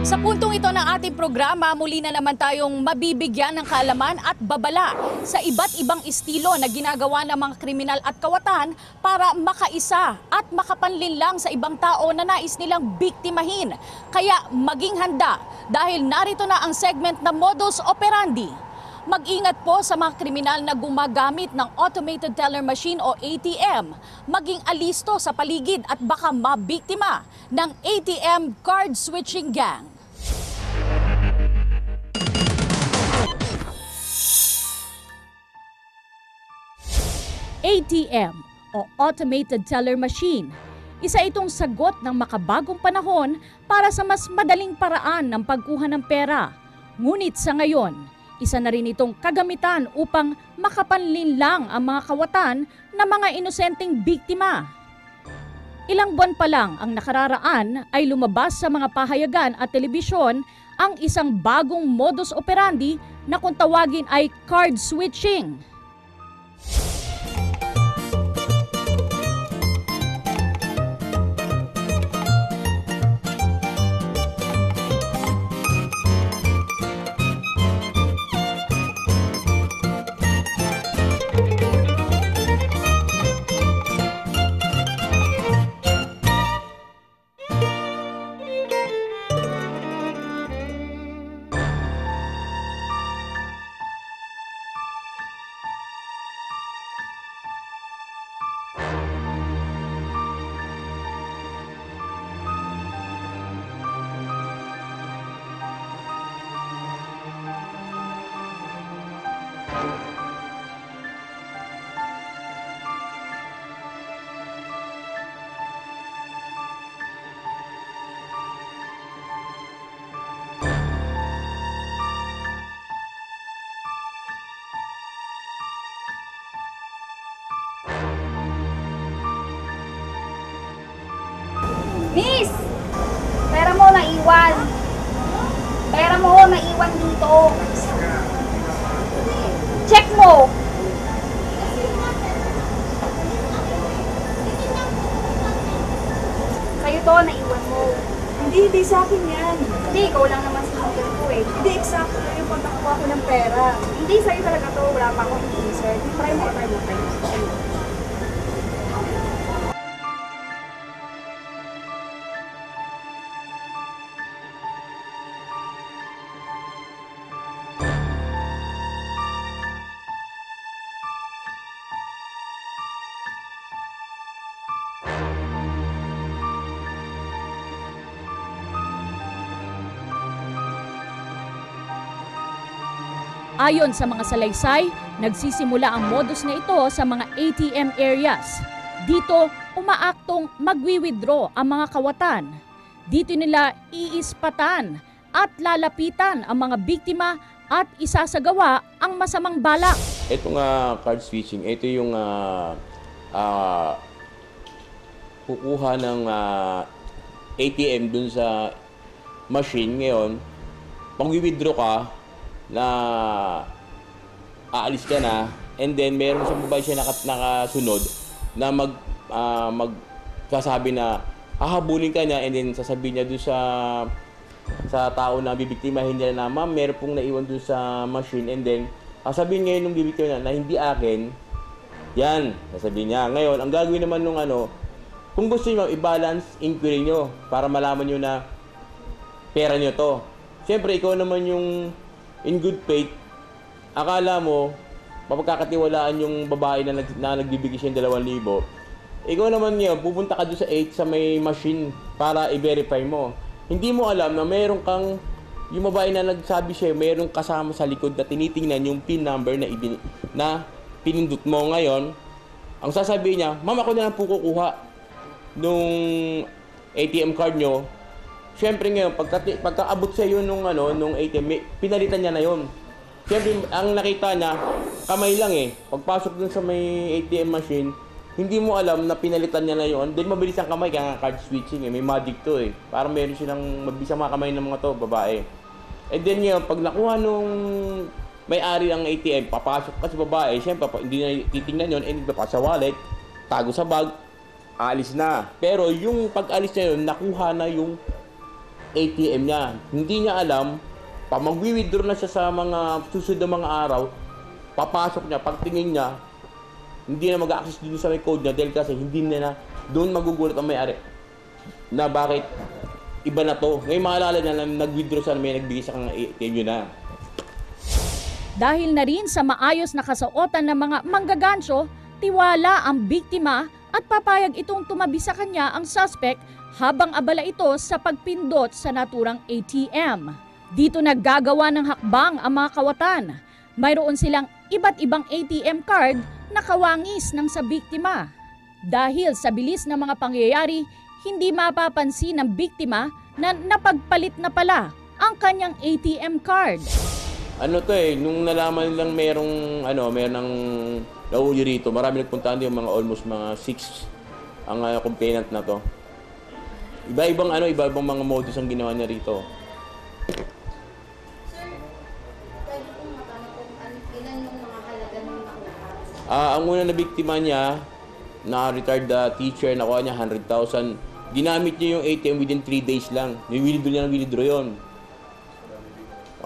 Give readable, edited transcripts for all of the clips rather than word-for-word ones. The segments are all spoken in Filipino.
Sa puntong ito ng ating programa, muli na naman tayong mabibigyan ng kaalaman at babala sa iba't ibang estilo na ginagawa ng mga kriminal at kawatan para makaisa at makapanlinlang sa ibang tao na nais nilang biktimahin. Kaya maging handa dahil narito na ang segment na modus operandi. Mag-ingat po sa mga kriminal na gumagamit ng automated teller machine o ATM. Maging alisto sa paligid at baka mabiktima ng ATM card switching gang. ATM o automated teller machine. Isa itong sagot ng makabagong panahon para sa mas madaling paraan ng pagkuha ng pera. Ngunit sa ngayon, isa na rin itong kagamitan upang makapanlinlang ang mga kawatan na mga inosenteng biktima. Ilang buwan pa lang ang nakararaan ay lumabas sa mga pahayagan at telebisyon ang isang bagong modus operandi na kung tawagin ay card switching. Miss! Pera mo naiwan. Pera mo naiwan dito. Check mo. Sa'yo to, naiwan mo. Hindi sa akin yan. Hindi, ikaw lang naman sa hotel ko eh. Hindi, eksakto na yung pagkakuha ko ng pera. Hindi, sa'yo talaga to. Wala pa akong insert. Try mo. Ayon sa mga salaysay, nagsisimula ang modus na ito sa mga ATM areas. Dito, umaaktong magwi-withdraw ang mga kawatan. Dito nila iispatan at lalapitan ang mga biktima at isasagawa ang masamang balak. Ito card switching, ito yung kukuha ng ATM dun sa machine ngayon. Pag withdraw ka, na aalis ka na, and then meron sa mobile siya nakasunod na magsasabi na hahabulin ka niya, and then sasabihin niya doon sa tao na bibiktimahin niya na, ma'am, meron pong naiwan doon sa machine, and then sasabihin ngayon nung bibiktima na hindi akin, yan, sasabihin niya. Ngayon, ang gagawin naman nung kung gusto niyo i-balance inquiry niyo para malaman niyo na pera niyo to. Siyempre, ikaw naman yung in good faith, akala mo, mapagkakatiwalaan yung babae na nagbibigay siya ng 2,000. Ikaw naman ngayon, pupunta ka doon sa may machine para i-verify mo. Hindi mo alam na meron kang, yung babae na nagsabi siya, meron kasama sa likod na tinitingnan yung PIN number na pinindot mo ngayon. Ang sasabihin niya, ma'am, ako na lang po kukuha nung ATM card nyo. Siyempre ngayon, pagkaabot sa iyo nung ATM, pinalitan niya na yon. Siyempre, ang nakita niya, kamay lang eh. Pagpasok dun sa may ATM machine, hindi mo alam na pinalitan niya na yon. Then mabilis ang kamay, kaya card switching eh. May magic to eh. Parang meron silang mabilis ang mga kamay ng mga to, babae. And then ngayon, pag nakuha nung may-ari ng ATM, papasok ka sa babae, siyempre, hindi na titingnan yon, and pa sa wallet, tago sa bag, aalis na. Pero yung pag-alis na yun, nakuha na yung ATM niya. Hindi niya alam, pag mag-withdraw na siya sa mga susunod na mga araw, papasok niya, pagtingin niya, hindi na mag-access dito sa may code niya dahil kasi hindi na doon magugulat ang may-ari na bakit iba na to. Ngayon maalala na nag-withdraw siya, may nagbigay sa kang ATM yun na. Dahil na rin sa maayos na kasuotan ng mga manggagansyo, tiwala ang biktima at papayag itong tumabi sa kanya ang suspect habang abala ito sa pagpindot sa naturang ATM. Dito naggagawa ng hakbang ang mga kawatan. Mayroon silang iba't ibang ATM card na kawangis ng sa biktima. Dahil sa bilis ng mga pangyayari, hindi mapapansin ng biktima na napagpalit na pala ang kanyang ATM card. Ano to nung nalaman nilang merong nahuli rito, marami nagpuntahan din, mga almost mga 6 ang complainant na to. Iba-ibang mga modus ang ginawa niya rito. Sir, pwede pong matanong kung ilan yung mga halaga ng nakuha? Ang una na biktima niya, na retired teacher, nakuha niya 100,000. Ginamit niya yung ATM within 3 days lang. Withdraw yun.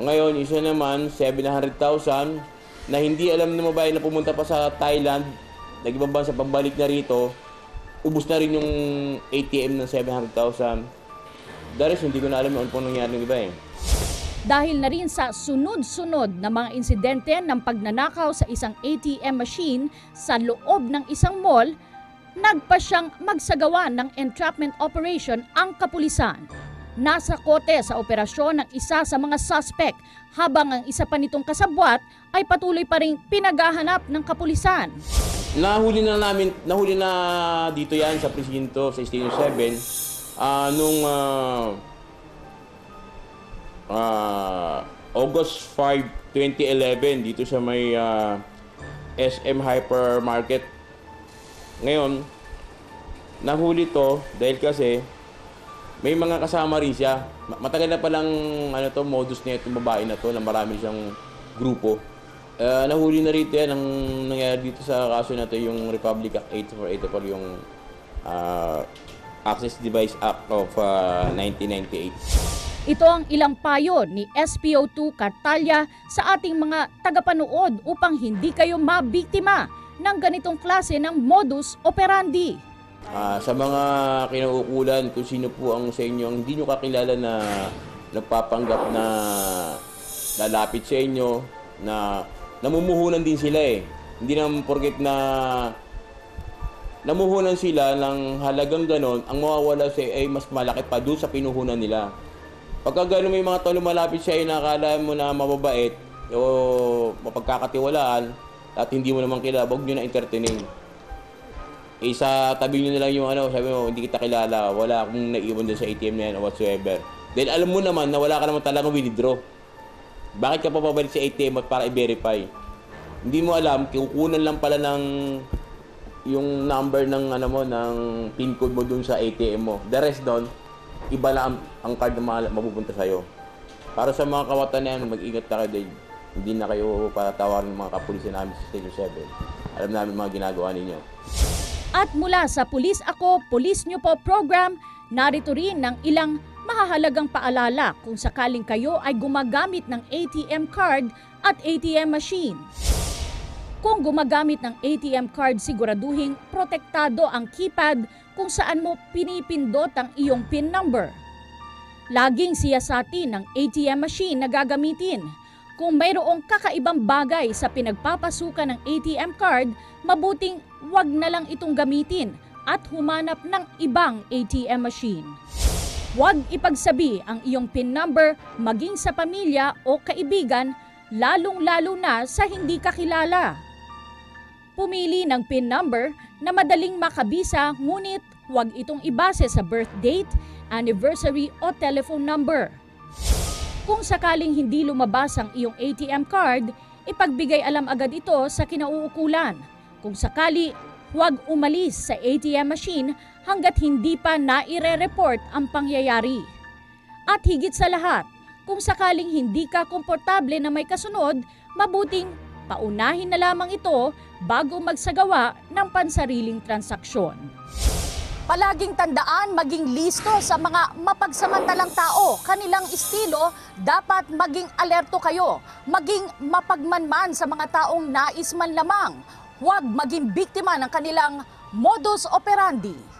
Ngayon, isa naman, 700,000 na hindi alam ng babae na pumunta pa sa Thailand, nag-ibang bansa, pabalik na rito, ubos na rin yung ATM ng 700,000. Dahil hindi ko na alam ano pong nangyari ng iba Dahil na rin sa sunod-sunod na mga insidente ng pagnanakaw sa isang ATM machine sa loob ng isang mall, nagpa siyang magsagawa ng entrapment operation ang kapulisan. Nasa kote sa operasyon ng isa sa mga suspect habang ang isa pa nitong kasabwat ay patuloy pa ring pinaghahanap ng kapulisan. Nahuli na dito yan sa presinto sa Station 7 nung August 5, 2011 dito sa may SM Hypermarket. Ngayon, nahuli to dahil kasi may mga kasama rin siya. Matagal na palang modus na itong babae na to, na marami siyang grupo. Nahuli na rito yan ang nangyari dito sa kaso na to, yung Republic Act 8484, yung Access Device Act of 1998. Ito ang ilang payo ni SPO2 Cartalia sa ating mga tagapanood upang hindi kayo mabiktima ng ganitong klase ng modus operandi. Sa mga kinauukulan, kung sino po ang sa inyo ang hindi nyo kakilala na nagpapanggap na lalapit sa inyo, na namumuhunan din sila Hindi naman porket na namuhunan sila ng halagang ganon, ang mawawala sa ay mas malaki pa doon sa pinuhunan nila. Pagka gano'n may mga tao lumalapit sa iyo na akala mo na mababait o mapagkakatiwalaan at hindi mo naman kilala, huwag nyo na entertaining. Sa tabi nyo na lang yung sabi mo, hindi kita kilala, wala akong naiwan din sa ATM na yan or whatsoever. Dahil alam mo naman na wala ka naman talagang withdraw. Bakit ka pa pabalik sa ATM para i-verify? Hindi mo alam, kukunan lang pala ng yung number ng ng PIN code mo dun sa ATM mo. The rest doon, iba lang ang card na mapupunta sa'yo. Para sa mga kawatan na yan, mag-ingat ka kayo dahil hindi na kayo patatawaran ng mga kapulisan namin sa Station 7. Alam namin mga ginagawa ninyo. At mula sa Pulis Ako, Pulis Nyo Po program, narito rin ng ilang mahahalagang paalala kung sakaling kayo ay gumagamit ng ATM card at ATM machine. Kung gumagamit ng ATM card, siguraduhin protektado ang keypad kung saan mo pinipindot ang iyong PIN number. Laging siyasatin ng ATM machine na gagamitin. Kung mayroong kakaibang bagay sa pinagpapasukan ng ATM card, mabuting wag na lang itong gamitin at humanap ng ibang ATM machine. Huwag ipagsabi ang iyong PIN number maging sa pamilya o kaibigan, lalong-lalo na sa hindi kakilala. Pumili ng PIN number na madaling makabisa, ngunit huwag itong ibase sa birth date, anniversary o telephone number. Kung sakaling hindi lumabas ang iyong ATM card, ipagbigay alam agad ito sa kinauukulan. Kung sakali, huwag umalis sa ATM machine hanggat hindi pa naire-report ang pangyayari. At higit sa lahat, kung sakaling hindi ka komportable na may kasunod, mabuting paunahin na lamang ito bago magsagawa ng pansariling transaksyon. Palaging tandaan maging listo sa mga mapagsamantalang tao. Kanilang estilo, dapat maging alerto kayo. Maging mapagmanman sa mga taong nais man lamang. Huwag maging biktima ng kanilang modus operandi.